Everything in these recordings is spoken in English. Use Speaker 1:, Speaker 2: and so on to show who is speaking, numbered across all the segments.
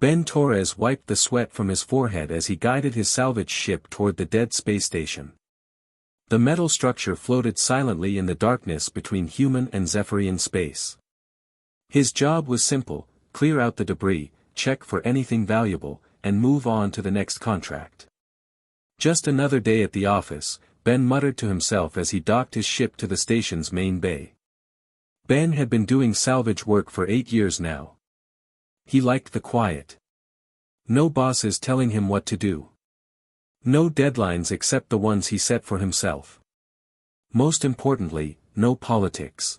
Speaker 1: Ben Torres wiped the sweat from his forehead as he guided his salvage ship toward the dead space station. The metal structure floated silently in the darkness between human and Zephyrian space. His job was simple: clear out the debris, check for anything valuable, and move on to the next contract. Just another day at the office, Ben muttered to himself as he docked his ship to the station's main bay. Ben had been doing salvage work for 8 years now. He liked the quiet. No bosses telling him what to do. No deadlines except the ones he set for himself. Most importantly, no politics.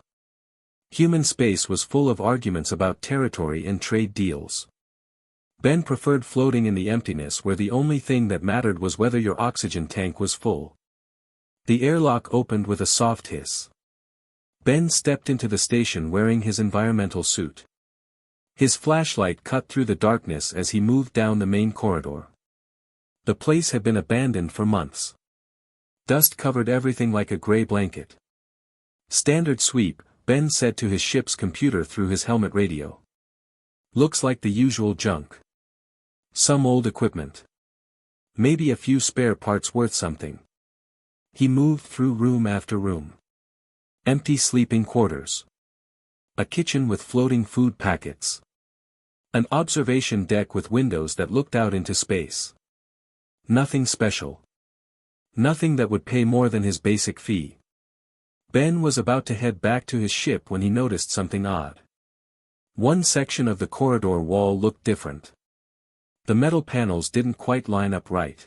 Speaker 1: Human space was full of arguments about territory and trade deals. Ben preferred floating in the emptiness where the only thing that mattered was whether your oxygen tank was full. The airlock opened with a soft hiss. Ben stepped into the station wearing his environmental suit. His flashlight cut through the darkness as he moved down the main corridor. The place had been abandoned for months. Dust covered everything like a gray blanket. "Standard sweep," Ben said to his ship's computer through his helmet radio. "Looks like the usual junk. Some old equipment. Maybe a few spare parts worth something." He moved through room after room. Empty sleeping quarters. A kitchen with floating food packets. An observation deck with windows that looked out into space. Nothing special. Nothing that would pay more than his basic fee. Ben was about to head back to his ship when he noticed something odd. One section of the corridor wall looked different. The metal panels didn't quite line up right.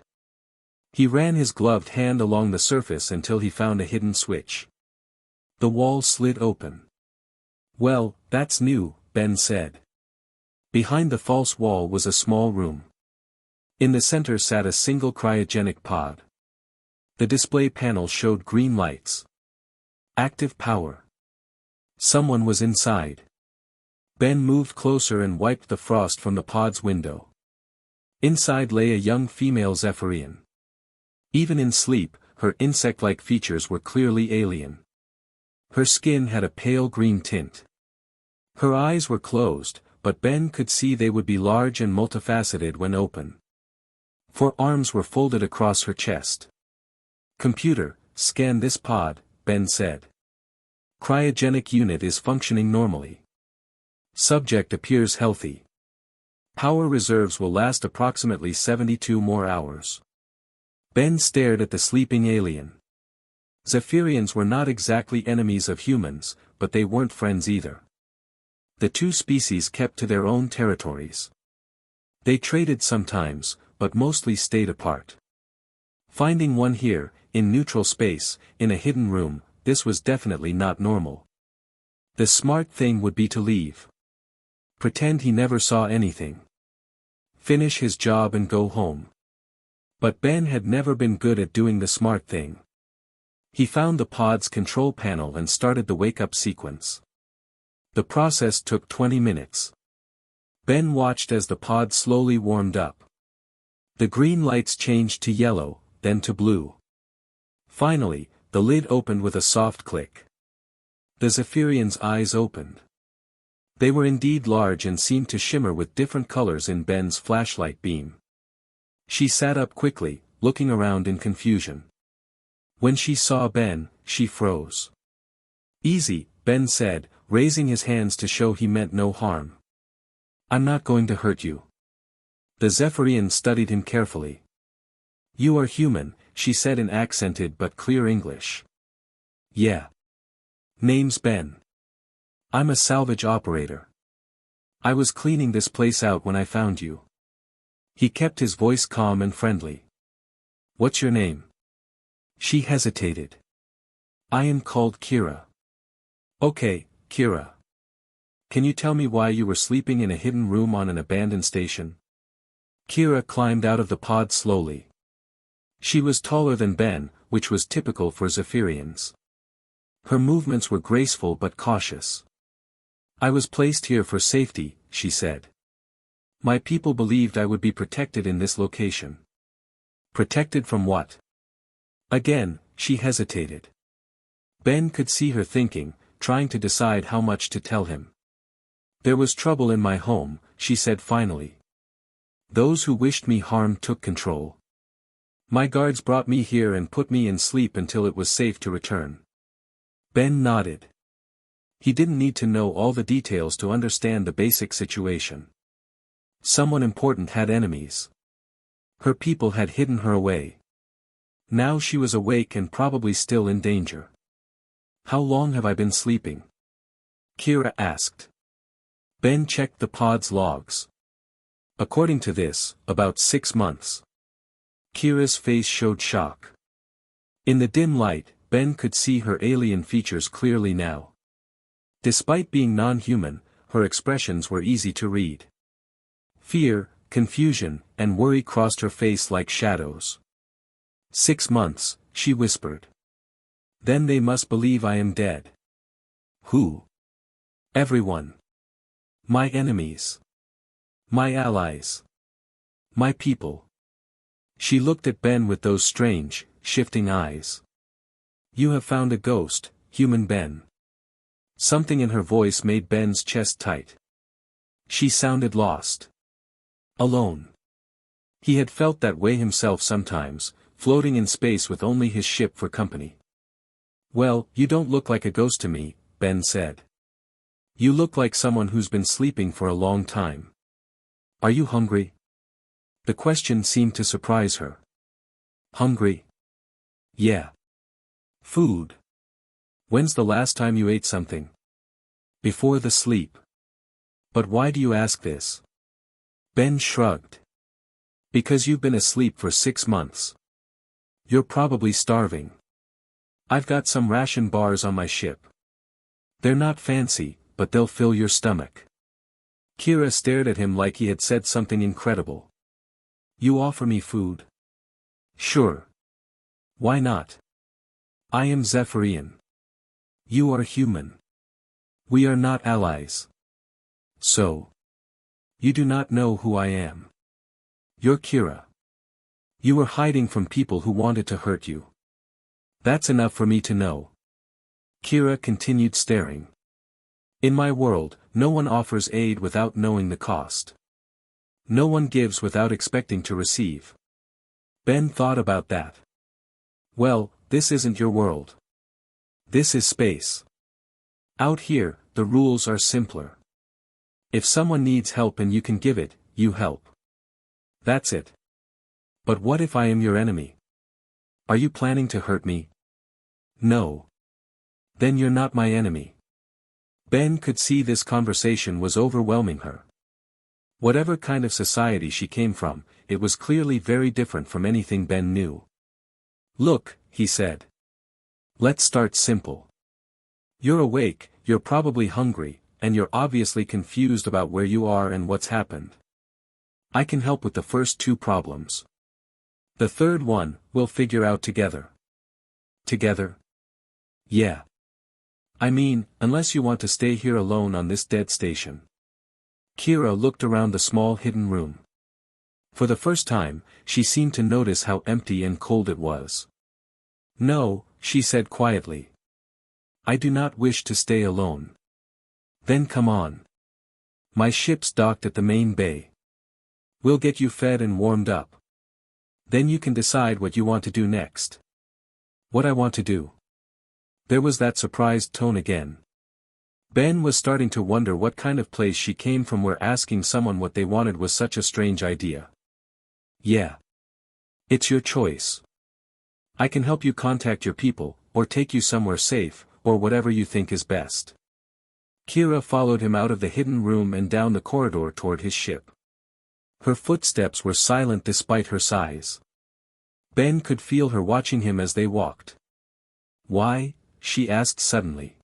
Speaker 1: He ran his gloved hand along the surface until he found a hidden switch. The wall slid open. "Well, that's new," Ben said. Behind the false wall was a small room. In the center sat a single cryogenic pod. The display panel showed green lights. Active power. Someone was inside. Ben moved closer and wiped the frost from the pod's window. Inside lay a young female Zephyrian. Even in sleep, her insect-like features were clearly alien. Her skin had a pale green tint. Her eyes were closed, but Ben could see they would be large and multifaceted when open. 4 arms were folded across her chest. "Computer, scan this pod," Ben said. "Cryogenic unit is functioning normally. Subject appears healthy. Power reserves will last approximately 72 more hours." Ben stared at the sleeping alien. Zephyrians were not exactly enemies of humans, but they weren't friends either. The two species kept to their own territories. They traded sometimes, but mostly stayed apart. Finding one here, in neutral space, in a hidden room, this was definitely not normal. The smart thing would be to leave. Pretend he never saw anything. Finish his job and go home. But Ben had never been good at doing the smart thing. He found the pod's control panel and started the wake-up sequence. The process took 20 minutes. Ben watched as the pod slowly warmed up. The green lights changed to yellow, then to blue. Finally, the lid opened with a soft click. The Zephyrian's eyes opened. They were indeed large and seemed to shimmer with different colors in Ben's flashlight beam. She sat up quickly, looking around in confusion. When she saw Ben, she froze. "Easy," Ben said, raising his hands to show he meant no harm. "I'm not going to hurt you." The Zephyrian studied him carefully. "You are human," she said in accented but clear English. "Yeah. Name's Ben. I'm a salvage operator. I was cleaning this place out when I found you." He kept his voice calm and friendly. "What's your name?" She hesitated. "I am called Kira." "Okay, Kira. Can you tell me why you were sleeping in a hidden room on an abandoned station?" Kira climbed out of the pod slowly. She was taller than Ben, which was typical for Zephyrians. Her movements were graceful but cautious. "I was placed here for safety," she said. "My people believed I would be protected in this location." "Protected from what?" Again, she hesitated. Ben could see her thinking, trying to decide how much to tell him. "There was trouble in my home," she said finally. Those who wished me harm took control. My guards brought me here and put me in sleep until it was safe to return. Ben nodded. He didn't need to know all the details to understand the basic situation. Someone important had enemies. Her people had hidden her away. Now she was awake and probably still in danger. How long have I been sleeping? Kira asked. Ben checked the pod's logs. According to this, about 6 months. Kira's face showed shock. In the dim light, Ben could see her alien features clearly now. Despite being non-human, her expressions were easy to read. Fear, confusion, and worry crossed her face like shadows. 6 months, she whispered. Then they must believe I am dead. Who? Everyone. My enemies. My allies. My people. She looked at Ben with those strange, shifting eyes. You have found a ghost, human Ben. Something in her voice made Ben's chest tight. She sounded lost. Alone. He had felt that way himself sometimes, floating in space with only his ship for company. Well, you don't look like a ghost to me, Ben said. You look like someone who's been sleeping for a long time. Are you hungry? The question seemed to surprise her. Hungry? Yeah. Food. When's the last time you ate something? Before the sleep. But why do you ask this? Ben shrugged. Because you've been asleep for 6 months. You're probably starving. I've got some ration bars on my ship. They're not fancy, but they'll fill your stomach. Kira stared at him like he had said something incredible. You offer me food? Sure. Why not? I am Zephyrian. You are human. We are not allies. So. You do not know who I am. You're Kira. You were hiding from people who wanted to hurt you. That's enough for me to know. Kira continued staring. In my world, no one offers aid without knowing the cost. No one gives without expecting to receive. Ben thought about that. Well, this isn't your world. This is space. Out here, the rules are simpler. If someone needs help and you can give it, you help. That's it. But what if I am your enemy? Are you planning to hurt me? No. Then you're not my enemy. Ben could see this conversation was overwhelming her. Whatever kind of society she came from, it was clearly very different from anything Ben knew. Look, he said. Let's start simple. You're awake, you're probably hungry, and you're obviously confused about where you are and what's happened. I can help with the first 2 problems. The third one, we'll figure out together. Together? Yeah. I mean, unless you want to stay here alone on this dead station. Kira looked around the small hidden room. For the first time, she seemed to notice how empty and cold it was. No, she said quietly. I do not wish to stay alone. Then come on. My ship's docked at the main bay. We'll get you fed and warmed up. Then you can decide what you want to do next. What I want to do. There was that surprised tone again. Ben was starting to wonder what kind of place she came from where asking someone what they wanted was such a strange idea. Yeah. It's your choice. I can help you contact your people, or take you somewhere safe, or whatever you think is best. Kira followed him out of the hidden room and down the corridor toward his ship. Her footsteps were silent despite her size. Ben could feel her watching him as they walked. Why? She asked suddenly.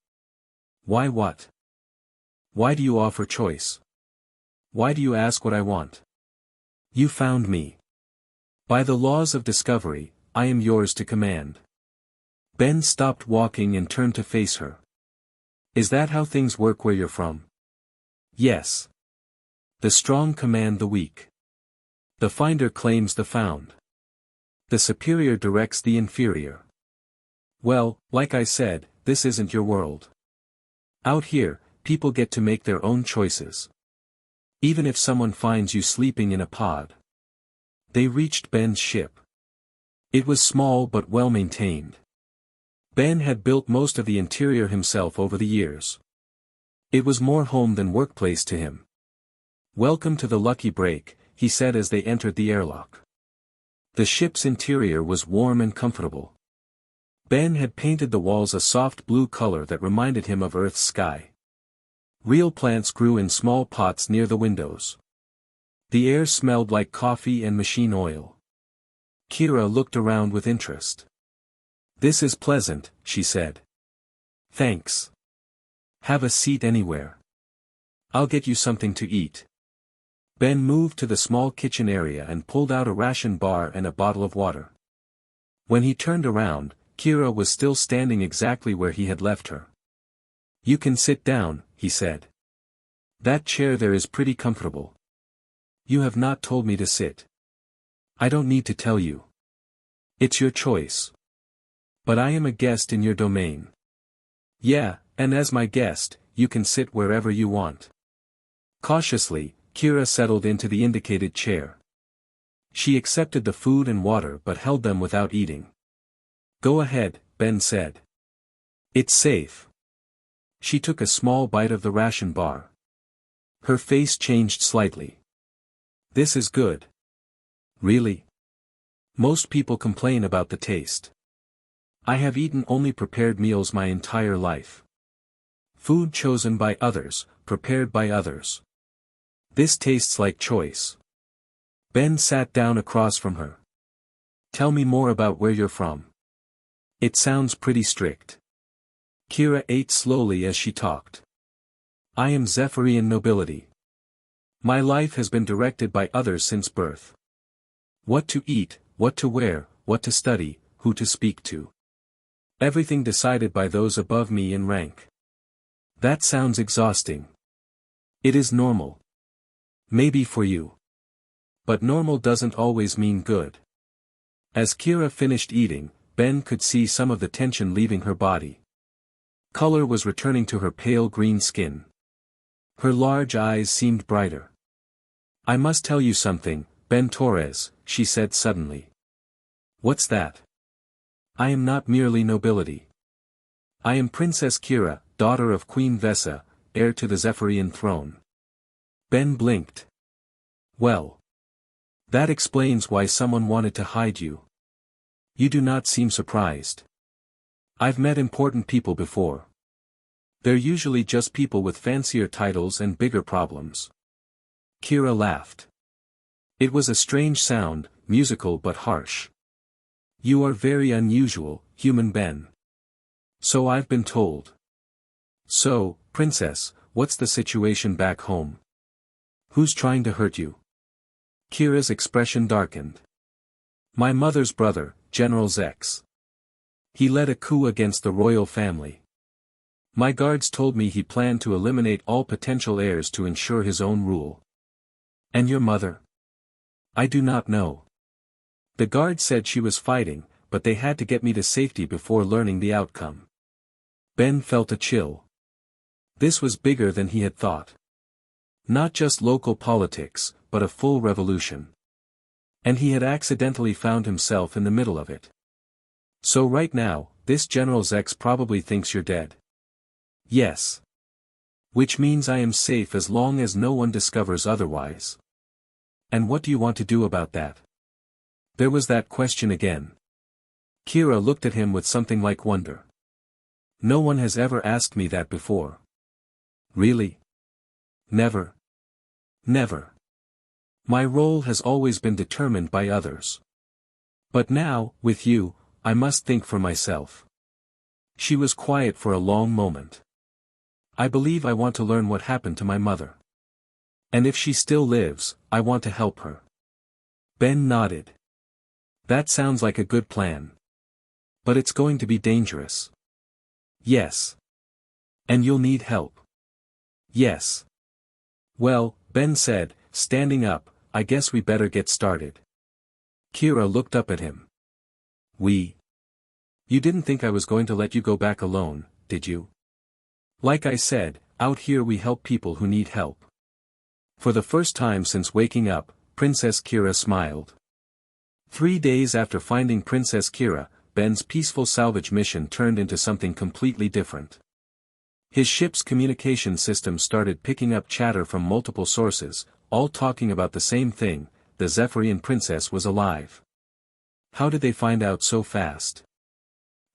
Speaker 1: Why what? Why do you offer choice? Why do you ask what I want? You found me. By the laws of discovery, I am yours to command. Ben stopped walking and turned to face her. Is that how things work where you're from? Yes. The strong command the weak. The finder claims the found. The superior directs the inferior. Well, like I said, this isn't your world. Out here, people get to make their own choices. Even if someone finds you sleeping in a pod. They reached Ben's ship. It was small but well maintained. Ben had built most of the interior himself over the years. It was more home than workplace to him. "Welcome to the Lucky Break," he said as they entered the airlock. The ship's interior was warm and comfortable. Ben had painted the walls a soft blue color that reminded him of Earth's sky. Real plants grew in small pots near the windows. The air smelled like coffee and machine oil. Kira looked around with interest. "This is pleasant," she said. "Thanks. Have a seat anywhere. I'll get you something to eat." Ben moved to the small kitchen area and pulled out a ration bar and a bottle of water. When he turned around, Kira was still standing exactly where he had left her. "You can sit down," he said. "That chair there is pretty comfortable." "You have not told me to sit." "I don't need to tell you. It's your choice. But I am a guest in your domain." "Yeah, and as my guest, you can sit wherever you want." Cautiously, Kira settled into the indicated chair. She accepted the food and water but held them without eating. "Go ahead," Ben said. "It's safe." She took a small bite of the ration bar. Her face changed slightly. "This is good." "Really? Most people complain about the taste. I have eaten only prepared meals my entire life. Food chosen by others, prepared by others. This tastes like choice." Ben sat down across from her. "Tell me more about where you're from. It sounds pretty strict." Kira ate slowly as she talked. "I am Zephyrian nobility. My life has been directed by others since birth. What to eat, what to wear, what to study, who to speak to. Everything decided by those above me in rank. That sounds exhausting." "It is normal. Maybe for you. But normal doesn't always mean good." As Kira finished eating, Ben could see some of the tension leaving her body. Color was returning to her pale green skin. Her large eyes seemed brighter. "I must tell you something, Ben Torres," she said suddenly. "What's that?" "I am not merely nobility. I am Princess Kira, daughter of Queen Vesa, heir to the Zephyrian throne." Ben blinked. "Well. That explains why someone wanted to hide you. You do not seem surprised. I've met important people before. They're usually just people with fancier titles and bigger problems." Kira laughed. It was a strange sound, musical but harsh. "You are very unusual, human Ben. So I've been told. So, Princess, what's the situation back home? Who's trying to hurt you?" Kira's expression darkened. "My mother's brother, General Zex. He led a coup against the royal family. My guards told me he planned to eliminate all potential heirs to ensure his own rule." "And your mother?" "I do not know. The guards said she was fighting, but they had to get me to safety before learning the outcome." Ben felt a chill. This was bigger than he had thought. Not just local politics, but a full revolution. And he had accidentally found himself in the middle of it. "So right now, this General Zex probably thinks you're dead." "Yes. Which means I am safe as long as no one discovers otherwise." "And what do you want to do about that?" There was that question again. Kira looked at him with something like wonder. "No one has ever asked me that before." "Really?" "Never. Never. My role has always been determined by others. But now, with you, I must think for myself." She was quiet for a long moment. "I believe I want to learn what happened to my mother. And if she still lives, I want to help her." Ben nodded. "That sounds like a good plan. But it's going to be dangerous." "Yes. And you'll need help." "Yes." "Well," Ben said, standing up, "I guess we better get started." Kira looked up at him. "We? You didn't think I was going to let you go back alone, did you? Like I said, out here we help people who need help. For the first time since waking up, Princess Kira smiled. 3 days after finding Princess Kira, Ben's peaceful salvage mission turned into something completely different. His ship's communication system started picking up chatter from multiple sources, all talking about the same thing: the Zephyrian princess was alive. How did they find out so fast?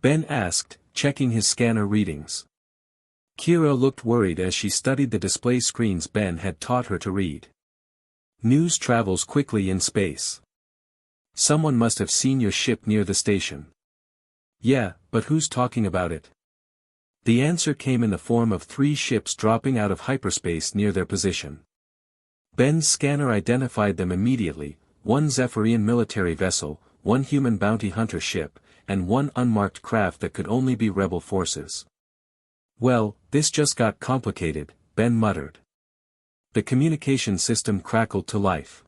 Speaker 1: Ben asked, checking his scanner readings. Kira looked worried as she studied the display screens Ben had taught her to read. News travels quickly in space. Someone must have seen your ship near the station. Yeah, but who's talking about it? The answer came in the form of 3 ships dropping out of hyperspace near their position. Ben's scanner identified them immediately: 1 Zephyrian military vessel, 1 human bounty hunter ship, and 1 unmarked craft that could only be rebel forces. Well, this just got complicated, Ben muttered. The communication system crackled to life.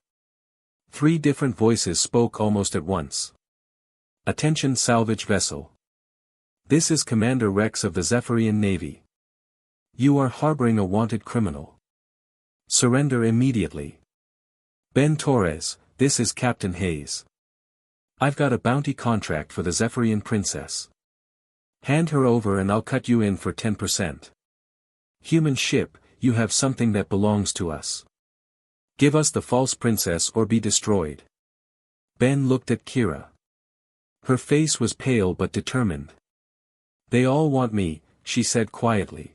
Speaker 1: 3 different voices spoke almost at once. Attention salvage vessel. This is Commander Rex of the Zephyrian Navy. You are harboring a wanted criminal. Surrender immediately. Ben Torres, this is Captain Hayes. I've got a bounty contract for the Zephyrian princess. Hand her over and I'll cut you in for 10%. Human ship, you have something that belongs to us. Give us the false princess or be destroyed. Ben looked at Kira. Her face was pale but determined. They all want me, she said quietly.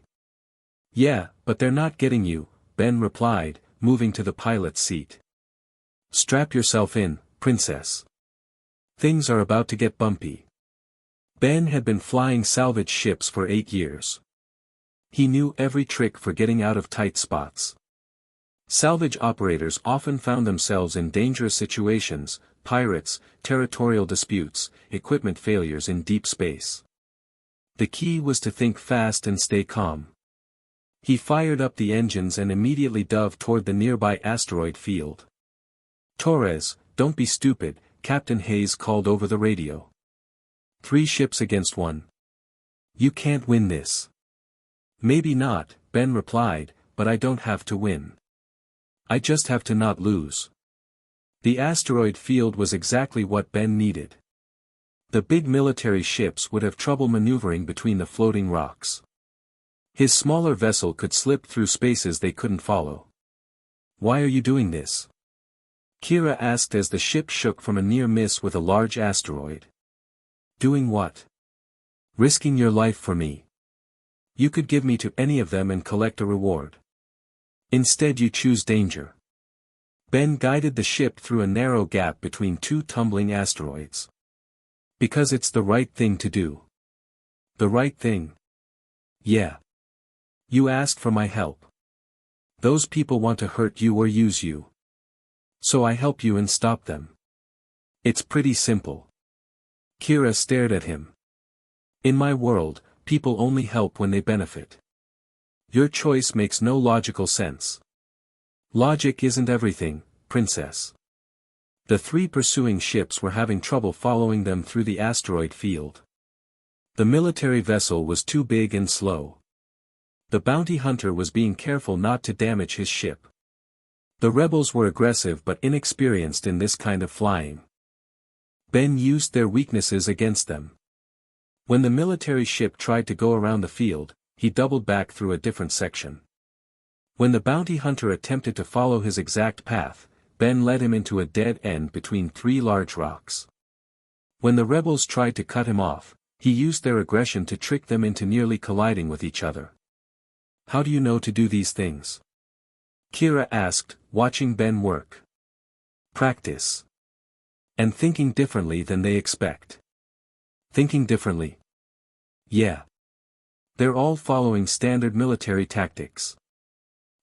Speaker 1: Yeah, but they're not getting you, Ben replied, moving to the pilot's seat. Strap yourself in, princess. Things are about to get bumpy. Ben had been flying salvage ships for 8 years. He knew every trick for getting out of tight spots. Salvage operators often found themselves in dangerous situations: pirates, territorial disputes, equipment failures in deep space. The key was to think fast and stay calm. He fired up the engines and immediately dove toward the nearby asteroid field. Torres, don't be stupid, Captain Hayes called over the radio. 3 ships against 1. You can't win this. Maybe not, Ben replied, but I don't have to win. I just have to not lose. The asteroid field was exactly what Ben needed. The big military ships would have trouble maneuvering between the floating rocks. His smaller vessel could slip through spaces they couldn't follow. Why are you doing this? Kira asked as the ship shook from a near miss with a large asteroid. Doing what? Risking your life for me. You could give me to any of them and collect a reward. Instead you choose danger. Ben guided the ship through a narrow gap between 2 tumbling asteroids. Because it's the right thing to do. The right thing? Yeah. You asked for my help. Those people want to hurt you or use you. So I help you and stop them. It's pretty simple. Kira stared at him. In my world, people only help when they benefit. Your choice makes no logical sense. Logic isn't everything, princess. The 3 pursuing ships were having trouble following them through the asteroid field. The military vessel was too big and slow. The bounty hunter was being careful not to damage his ship. The rebels were aggressive but inexperienced in this kind of flying. Ben used their weaknesses against them. When the military ship tried to go around the field, he doubled back through a different section. When the bounty hunter attempted to follow his exact path, Ben led him into a dead end between 3 large rocks. When the rebels tried to cut him off, he used their aggression to trick them into nearly colliding with each other. How do you know to do these things? Kira asked, watching Ben work. Practice. And thinking differently than they expect. Thinking differently. Yeah. They're all following standard military tactics.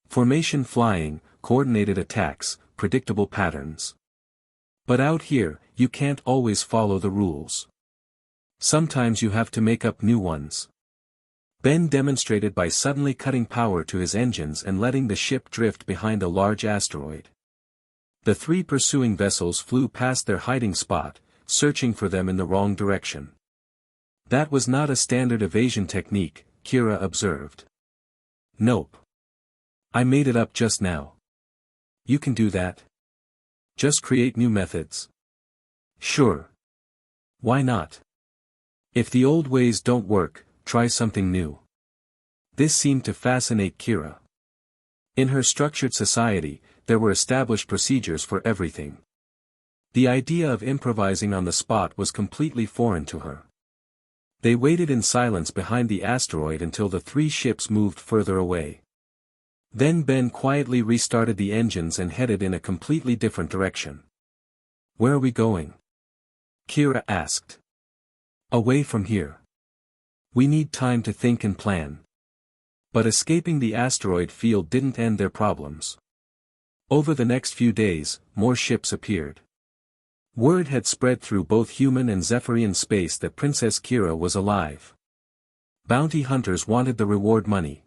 Speaker 1: Formation flying, coordinated attacks, predictable patterns. But out here, you can't always follow the rules. Sometimes you have to make up new ones. Ben demonstrated by suddenly cutting power to his engines and letting the ship drift behind a large asteroid. The 3 pursuing vessels flew past their hiding spot, searching for them in the wrong direction. That was not a standard evasion technique, Kira observed. Nope. I made it up just now. You can do that. Just create new methods. Sure. Why not? If the old ways don't work, try something new. This seemed to fascinate Kira. In her structured society, there were established procedures for everything. The idea of improvising on the spot was completely foreign to her. They waited in silence behind the asteroid until the three ships moved further away. Then Ben quietly restarted the engines and headed in a completely different direction. Where are we going? Kira asked. Away from here. We need time to think and plan. But escaping the asteroid field didn't end their problems. Over the next few days, more ships appeared. Word had spread through both human and Zephyrian space that Princess Kira was alive. Bounty hunters wanted the reward money.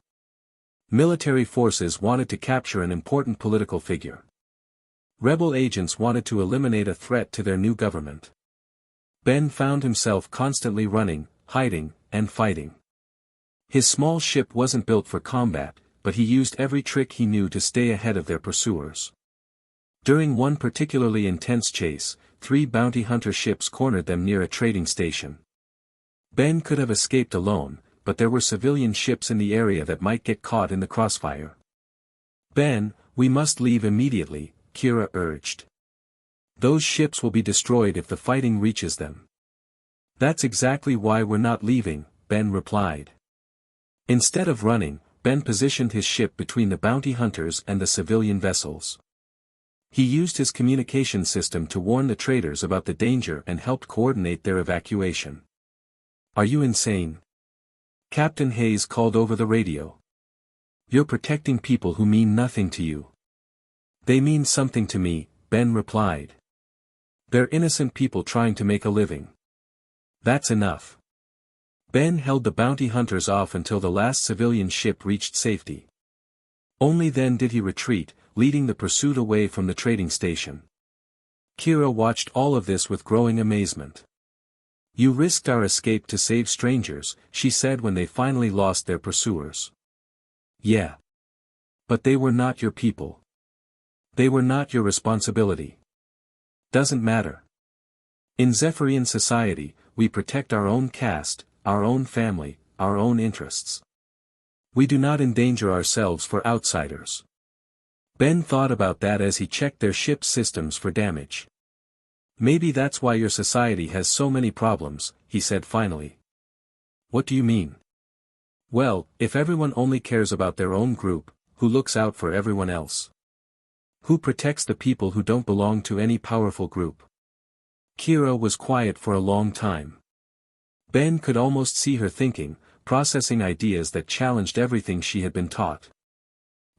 Speaker 1: Military forces wanted to capture an important political figure. Rebel agents wanted to eliminate a threat to their new government. Ben found himself constantly running, hiding, and fighting. His small ship wasn't built for combat, but he used every trick he knew to stay ahead of their pursuers. During one particularly intense chase, 3 bounty hunter ships cornered them near a trading station. Ben could have escaped alone, but there were civilian ships in the area that might get caught in the crossfire. Ben, we must leave immediately, Kira urged. Those ships will be destroyed if the fighting reaches them. That's exactly why we're not leaving, Ben replied. Instead of running, Ben positioned his ship between the bounty hunters and the civilian vessels. He used his communication system to warn the traders about the danger and helped coordinate their evacuation. Are you insane? Captain Hayes called over the radio. You're protecting people who mean nothing to you. They mean something to me, Ben replied. They're innocent people trying to make a living. That's enough. Ben held the bounty hunters off until the last civilian ship reached safety. Only then did he retreat, leading the pursuit away from the trading station. Kira watched all of this with growing amazement. You risked our escape to save strangers, she said when they finally lost their pursuers. Yeah. But they were not your people. They were not your responsibility. Doesn't matter. In Zephyrian society, we protect our own caste, our own family, our own interests. We do not endanger ourselves for outsiders. Ben thought about that as he checked their ship's systems for damage. Maybe that's why your society has so many problems, he said finally. What do you mean? Well, if everyone only cares about their own group, who looks out for everyone else? Who protects the people who don't belong to any powerful group? Kira was quiet for a long time. Ben could almost see her thinking, processing ideas that challenged everything she had been taught.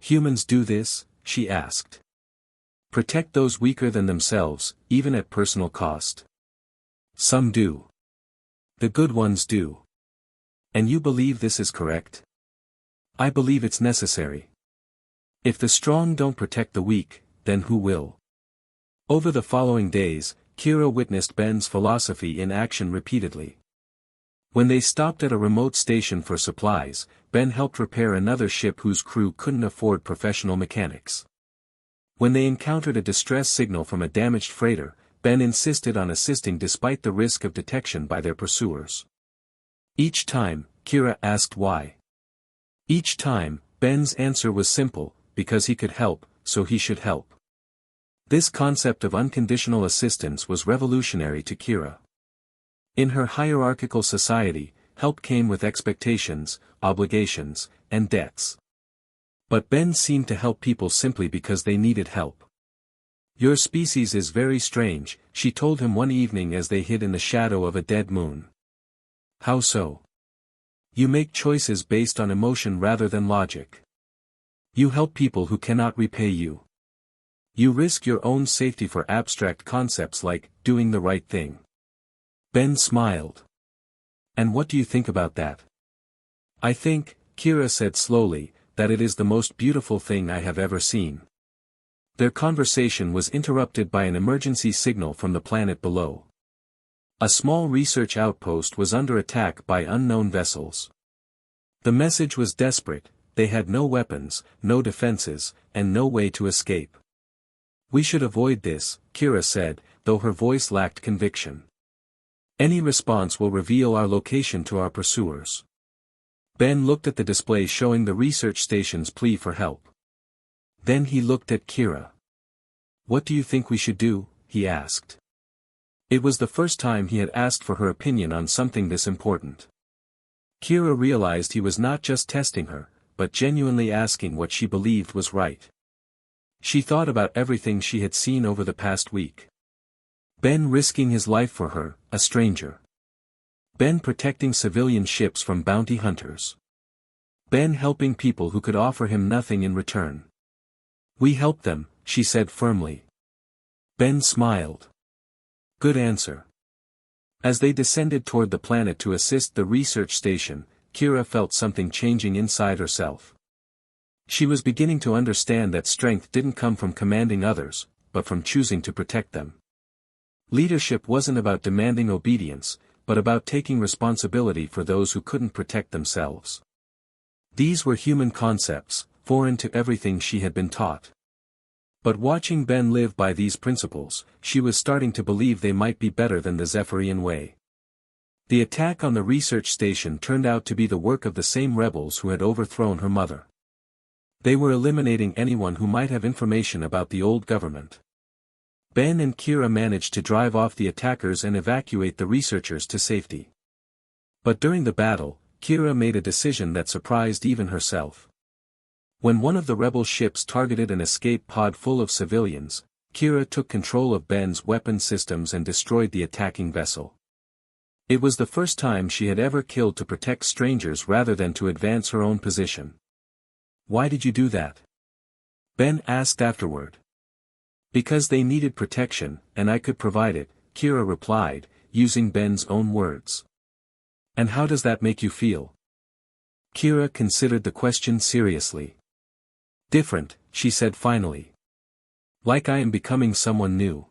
Speaker 1: Humans do this? She asked. Protect those weaker than themselves, even at personal cost. Some do. The good ones do. And you believe this is correct? I believe it's necessary. If the strong don't protect the weak, then who will? Over the following days, Kira witnessed Ben's philosophy in action repeatedly. When they stopped at a remote station for supplies, Ben helped repair another ship whose crew couldn't afford professional mechanics. When they encountered a distress signal from a damaged freighter, Ben insisted on assisting despite the risk of detection by their pursuers. Each time, Kira asked why. Each time, Ben's answer was simple, because he could help, so he should help. This concept of unconditional assistance was revolutionary to Kira. In her hierarchical society, help came with expectations, obligations, and debts. But Ben seemed to help people simply because they needed help. Your species is very strange, she told him one evening as they hid in the shadow of a dead moon. How so? You make choices based on emotion rather than logic. You help people who cannot repay you. You risk your own safety for abstract concepts like doing the right thing. Ben smiled. And what do you think about that? I think, Kira said slowly, that it is the most beautiful thing I have ever seen. Their conversation was interrupted by an emergency signal from the planet below. A small research outpost was under attack by unknown vessels. The message was desperate, they had no weapons, no defenses, and no way to escape. We should avoid this, Kira said, though her voice lacked conviction. Any response will reveal our location to our pursuers. Ben looked at the display showing the research station's plea for help. Then he looked at Kira. What do you think we should do? He asked. It was the first time he had asked for her opinion on something this important. Kira realized he was not just testing her, but genuinely asking what she believed was right. She thought about everything she had seen over the past week. Ben risking his life for her, a stranger. Ben protecting civilian ships from bounty hunters. Ben helping people who could offer him nothing in return. We helped them, she said firmly. Ben smiled. Good answer. As they descended toward the planet to assist the research station, Kira felt something changing inside herself. She was beginning to understand that strength didn't come from commanding others, but from choosing to protect them. Leadership wasn't about demanding obedience, but about taking responsibility for those who couldn't protect themselves. These were human concepts, foreign to everything she had been taught. But watching Ben live by these principles, she was starting to believe they might be better than the Zephyrian way. The attack on the research station turned out to be the work of the same rebels who had overthrown her mother. They were eliminating anyone who might have information about the old government. Ben and Kira managed to drive off the attackers and evacuate the researchers to safety. But during the battle, Kira made a decision that surprised even herself. When one of the rebel ships targeted an escape pod full of civilians, Kira took control of Ben's weapon systems and destroyed the attacking vessel. It was the first time she had ever killed to protect strangers rather than to advance her own position. Why did you do that? Ben asked afterward. Because they needed protection, and I could provide it, Kira replied, using Ben's own words. And how does that make you feel? Kira considered the question seriously. Different, she said finally. Like I am becoming someone new.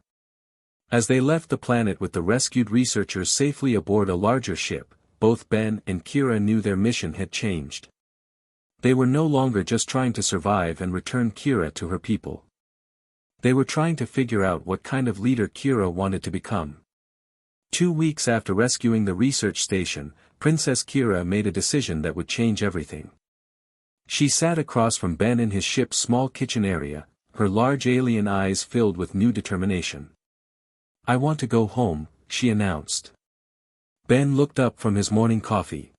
Speaker 1: As they left the planet with the rescued researchers safely aboard a larger ship, both Ben and Kira knew their mission had changed. They were no longer just trying to survive and return Kira to her people. They were trying to figure out what kind of leader Kira wanted to become. 2 weeks after rescuing the research station, Princess Kira made a decision that would change everything. She sat across from Ben in his ship's small kitchen area, her large alien eyes filled with new determination. I want to go home, she announced. Ben looked up from his morning coffee.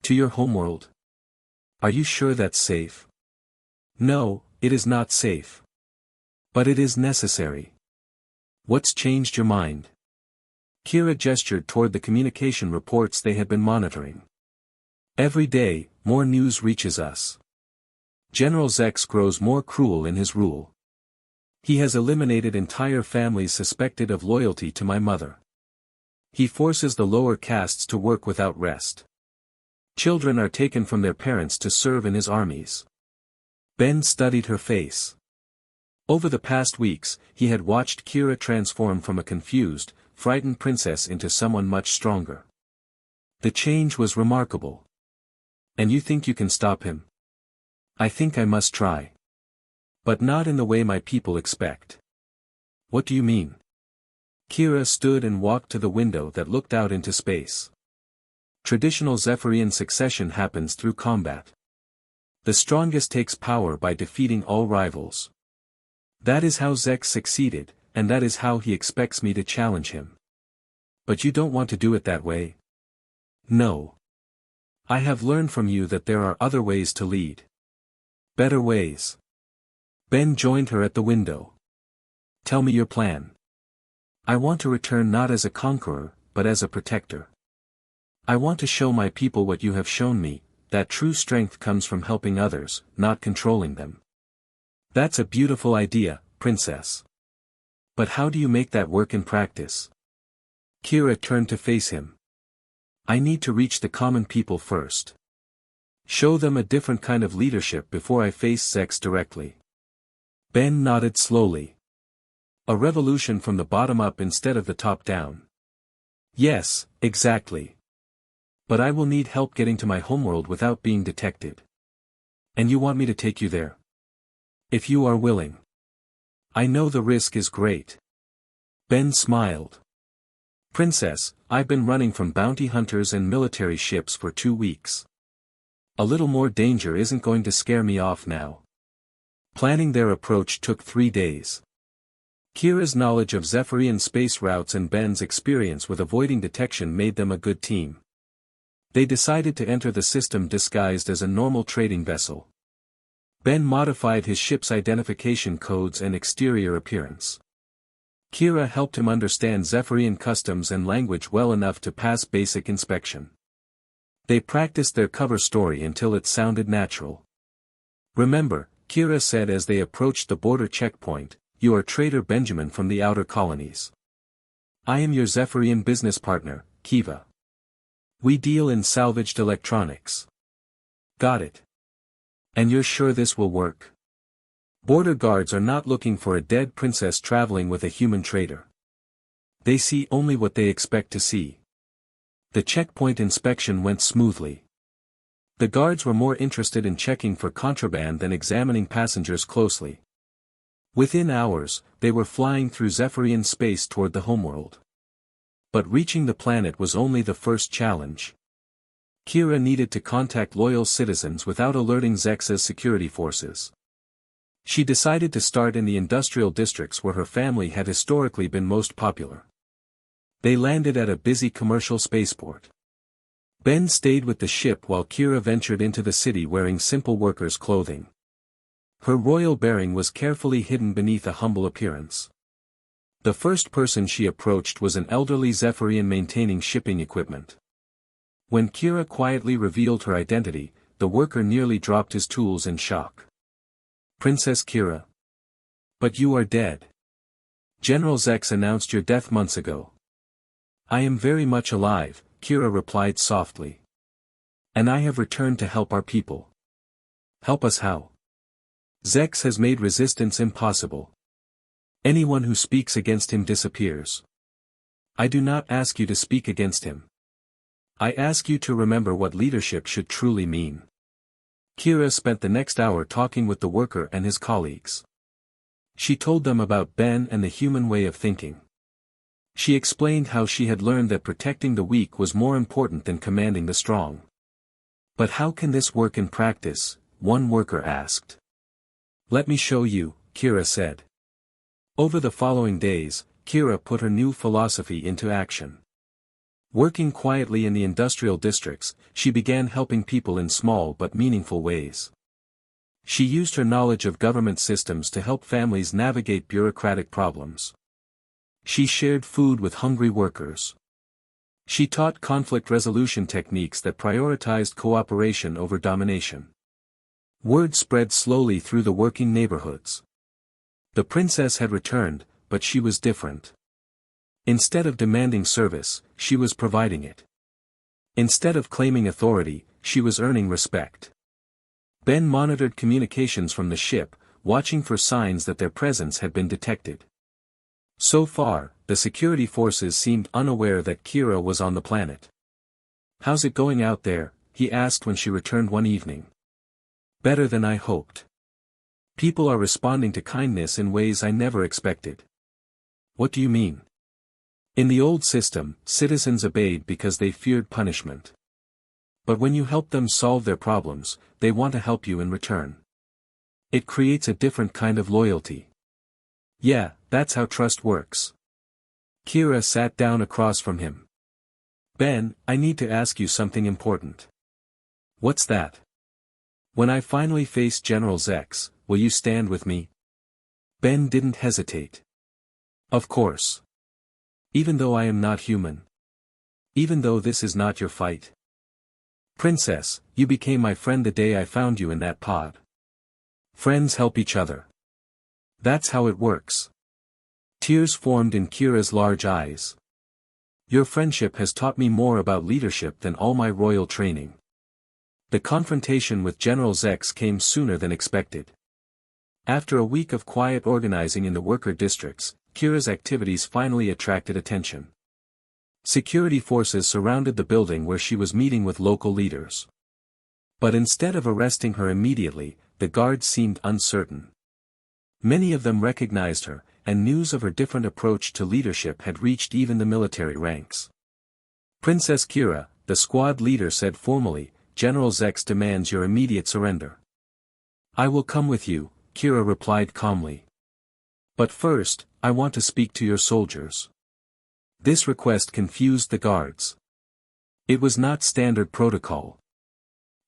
Speaker 1: To your homeworld? Are you sure that's safe? No, it is not safe. But it is necessary. What's changed your mind? Kira gestured toward the communication reports they had been monitoring. Every day, more news reaches us. General Zex grows more cruel in his rule. He has eliminated entire families suspected of loyalty to my mother. He forces the lower castes to work without rest. Children are taken from their parents to serve in his armies. Ben studied her face. Over the past weeks, he had watched Kira transform from a confused, frightened princess into someone much stronger. The change was remarkable. And you think you can stop him? I think I must try. But not in the way my people expect. What do you mean? Kira stood and walked to the window that looked out into space. Traditional Zephyrian succession happens through combat. The strongest takes power by defeating all rivals. That is how Zex succeeded, and that is how he expects me to challenge him. But you don't want to do it that way? No. I have learned from you that there are other ways to lead. Better ways. Ben joined her at the window. Tell me your plan. I want to return not as a conqueror, but as a protector. I want to show my people what you have shown me, that true strength comes from helping others, not controlling them. That's a beautiful idea, princess. But how do you make that work in practice? Kira turned to face him. I need to reach the common people first. Show them a different kind of leadership before I face Zex directly. Ben nodded slowly. A revolution from the bottom up instead of the top down. Yes, exactly. But I will need help getting to my homeworld without being detected. And you want me to take you there? If you are willing. I know the risk is great. Ben smiled. Princess, I've been running from bounty hunters and military ships for 2 weeks. A little more danger isn't going to scare me off now. Planning their approach took 3 days. Kira's knowledge of Zephyrian space routes and Ben's experience with avoiding detection made them a good team. They decided to enter the system disguised as a normal trading vessel. Ben modified his ship's identification codes and exterior appearance. Kira helped him understand Zephyrian customs and language well enough to pass basic inspection. They practiced their cover story until it sounded natural. Remember, Kira said as they approached the border checkpoint, you are Trader Benjamin from the outer colonies. I am your Zephyrian business partner, Kiva. We deal in salvaged electronics. Got it. And you're sure this will work? Border guards are not looking for a dead princess traveling with a human trader. They see only what they expect to see. The checkpoint inspection went smoothly. The guards were more interested in checking for contraband than examining passengers closely. Within hours, they were flying through Zephyrian space toward the homeworld. But reaching the planet was only the first challenge. Kira needed to contact loyal citizens without alerting Zex's security forces. She decided to start in the industrial districts where her family had historically been most popular. They landed at a busy commercial spaceport. Ben stayed with the ship while Kira ventured into the city wearing simple workers' clothing. Her royal bearing was carefully hidden beneath a humble appearance. The first person she approached was an elderly Zephyrian maintaining shipping equipment. When Kira quietly revealed her identity, the worker nearly dropped his tools in shock. Princess Kira. But you are dead. General Zex announced your death months ago. I am very much alive, Kira replied softly. And I have returned to help our people. Help us how? Zex has made resistance impossible. Anyone who speaks against him disappears. I do not ask you to speak against him. I ask you to remember what leadership should truly mean. Kira spent the next hour talking with the worker and his colleagues. She told them about Ben and the human way of thinking. She explained how she had learned that protecting the weak was more important than commanding the strong. But how can this work in practice? One worker asked. Let me show you, Kira said. Over the following days, Kira put her new philosophy into action. Working quietly in the industrial districts, she began helping people in small but meaningful ways. She used her knowledge of government systems to help families navigate bureaucratic problems. She shared food with hungry workers. She taught conflict resolution techniques that prioritized cooperation over domination. Word spread slowly through the working neighborhoods. The princess had returned, but she was different. Instead of demanding service, she was providing it. Instead of claiming authority, she was earning respect. Ben monitored communications from the ship, watching for signs that their presence had been detected. So far, the security forces seemed unaware that Kira was on the planet. How's it going out there? He asked when she returned one evening. Better than I hoped. People are responding to kindness in ways I never expected. What do you mean? In the old system, citizens obeyed because they feared punishment. But when you help them solve their problems, they want to help you in return. It creates a different kind of loyalty. Yeah, that's how trust works. Kira sat down across from him. Ben, I need to ask you something important. What's that? When I finally face General Zex, will you stand with me? Ben didn't hesitate. Of course. Even though I am not human. Even though this is not your fight. Princess, you became my friend the day I found you in that pod. Friends help each other. That's how it works. Tears formed in Kira's large eyes. Your friendship has taught me more about leadership than all my royal training. The confrontation with General Zex came sooner than expected. After a week of quiet organizing in the worker districts, Kira's activities finally attracted attention. Security forces surrounded the building where she was meeting with local leaders. But instead of arresting her immediately, the guards seemed uncertain. Many of them recognized her, and news of her different approach to leadership had reached even the military ranks. Princess Kira, the squad leader said formally, General Zex demands your immediate surrender. I will come with you, Kira replied calmly. But first, I want to speak to your soldiers. This request confused the guards. It was not standard protocol.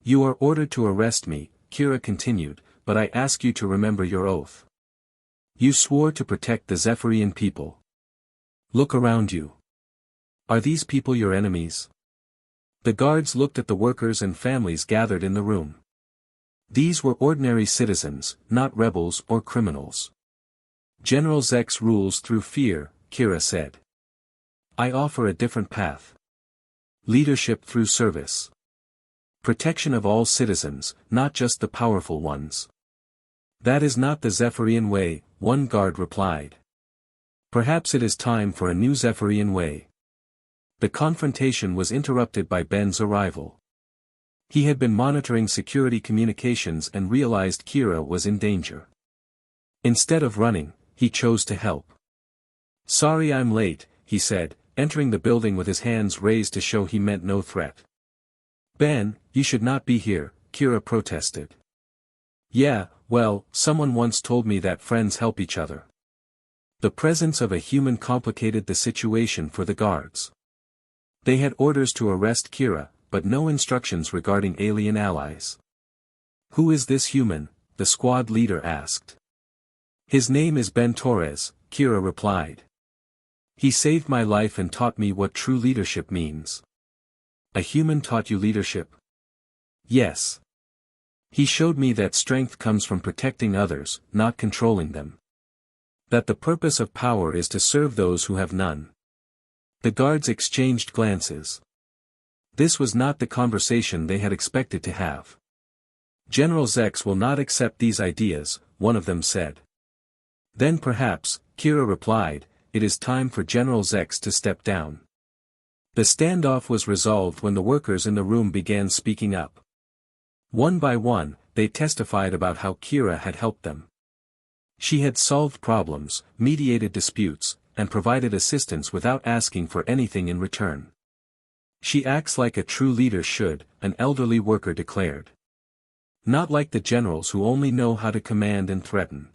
Speaker 1: You are ordered to arrest me, Kira continued, but I ask you to remember your oath. You swore to protect the Zephyrian people. Look around you. Are these people your enemies? The guards looked at the workers and families gathered in the room. These were ordinary citizens, not rebels or criminals. General Zex rules through fear, Kira said. I offer a different path. Leadership through service. Protection of all citizens, not just the powerful ones. That is not the Zephyrian way, one guard replied. Perhaps it is time for a new Zephyrian way. The confrontation was interrupted by Ben's arrival. He had been monitoring security communications and realized Kira was in danger. Instead of running, he chose to help. Sorry I'm late, he said, entering the building with his hands raised to show he meant no threat. Ben, you should not be here, Kira protested. Yeah, well, someone once told me that friends help each other. The presence of a human complicated the situation for the guards. They had orders to arrest Kira, but no instructions regarding alien allies. Who is this human? The squad leader asked. His name is Ben Torres, Kira replied. He saved my life and taught me what true leadership means. A human taught you leadership? Yes. He showed me that strength comes from protecting others, not controlling them. That the purpose of power is to serve those who have none. The guards exchanged glances. This was not the conversation they had expected to have. General Zex will not accept these ideas, one of them said. Then perhaps, Kira replied, it is time for General Zex to step down. The standoff was resolved when the workers in the room began speaking up. One by one, they testified about how Kira had helped them. She had solved problems, mediated disputes, and provided assistance without asking for anything in return. She acts like a true leader should, an elderly worker declared. Not like the generals who only know how to command and threaten.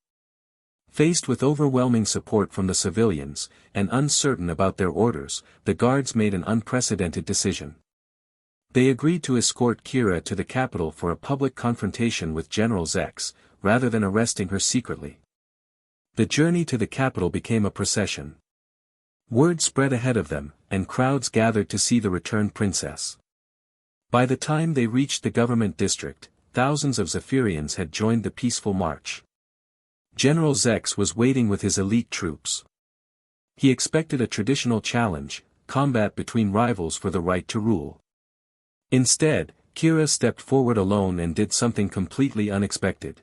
Speaker 1: Faced with overwhelming support from the civilians, and uncertain about their orders, the guards made an unprecedented decision. They agreed to escort Kira to the capital for a public confrontation with General Zex, rather than arresting her secretly. The journey to the capital became a procession. Word spread ahead of them, and crowds gathered to see the returned princess. By the time they reached the government district, thousands of Zephyrians had joined the peaceful march. General Zex was waiting with his elite troops. He expected a traditional challenge, combat between rivals for the right to rule. Instead, Kira stepped forward alone and did something completely unexpected.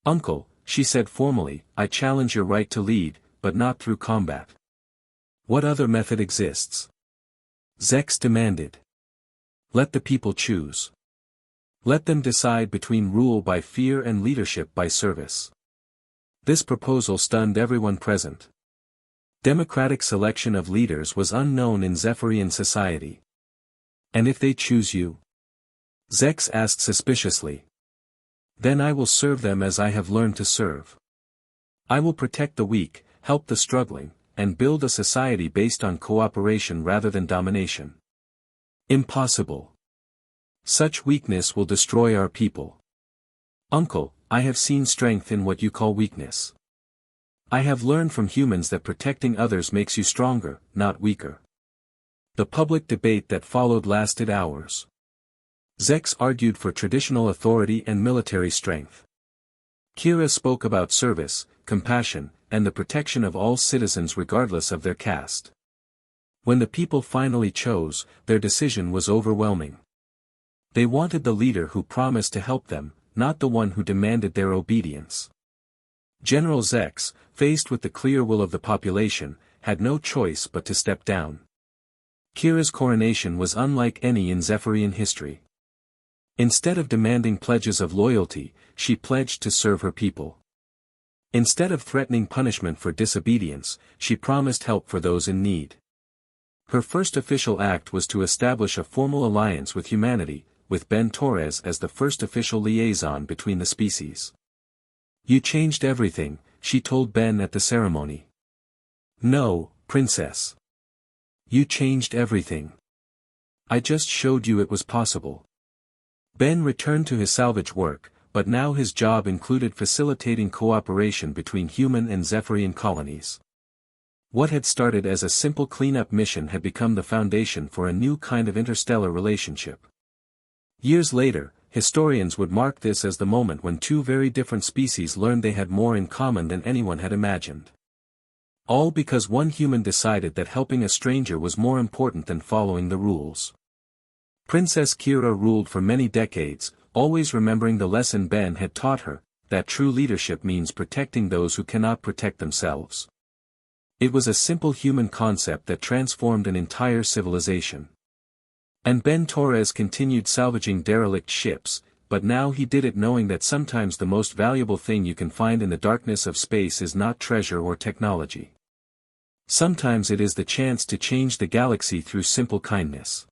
Speaker 1: Uncle, she said formally, I challenge your right to lead, but not through combat. What other method exists? Zex demanded. Let the people choose. Let them decide between rule by fear and leadership by service. This proposal stunned everyone present. Democratic selection of leaders was unknown in Zephyrian society. And if they choose you? Zex asked suspiciously. Then I will serve them as I have learned to serve. I will protect the weak, help the struggling, and build a society based on cooperation rather than domination. Impossible. Such weakness will destroy our people. Uncle, I have seen strength in what you call weakness. I have learned from humans that protecting others makes you stronger, not weaker. The public debate that followed lasted hours. Zex argued for traditional authority and military strength. Kira spoke about service, compassion, and the protection of all citizens regardless of their caste. When the people finally chose, their decision was overwhelming. They wanted the leader who promised to help them, not the one who demanded their obedience. General Zex, faced with the clear will of the population, had no choice but to step down. Kira's coronation was unlike any in Zephyrian history. Instead of demanding pledges of loyalty, she pledged to serve her people. Instead of threatening punishment for disobedience, she promised help for those in need. Her first official act was to establish a formal alliance with humanity, with Ben Torres as the first official liaison between the species. "You changed everything," she told Ben at the ceremony. "No, Princess. You changed everything. I just showed you it was possible." Ben returned to his salvage work, but now his job included facilitating cooperation between human and Zephyrian colonies. What had started as a simple cleanup mission had become the foundation for a new kind of interstellar relationship. Years later, historians would mark this as the moment when two very different species learned they had more in common than anyone had imagined. All because one human decided that helping a stranger was more important than following the rules. Princess Kira ruled for many decades, always remembering the lesson Ben had taught her, that true leadership means protecting those who cannot protect themselves. It was a simple human concept that transformed an entire civilization. And Ben Torres continued salvaging derelict ships, but now he did it knowing that sometimes the most valuable thing you can find in the darkness of space is not treasure or technology. Sometimes it is the chance to change the galaxy through simple kindness.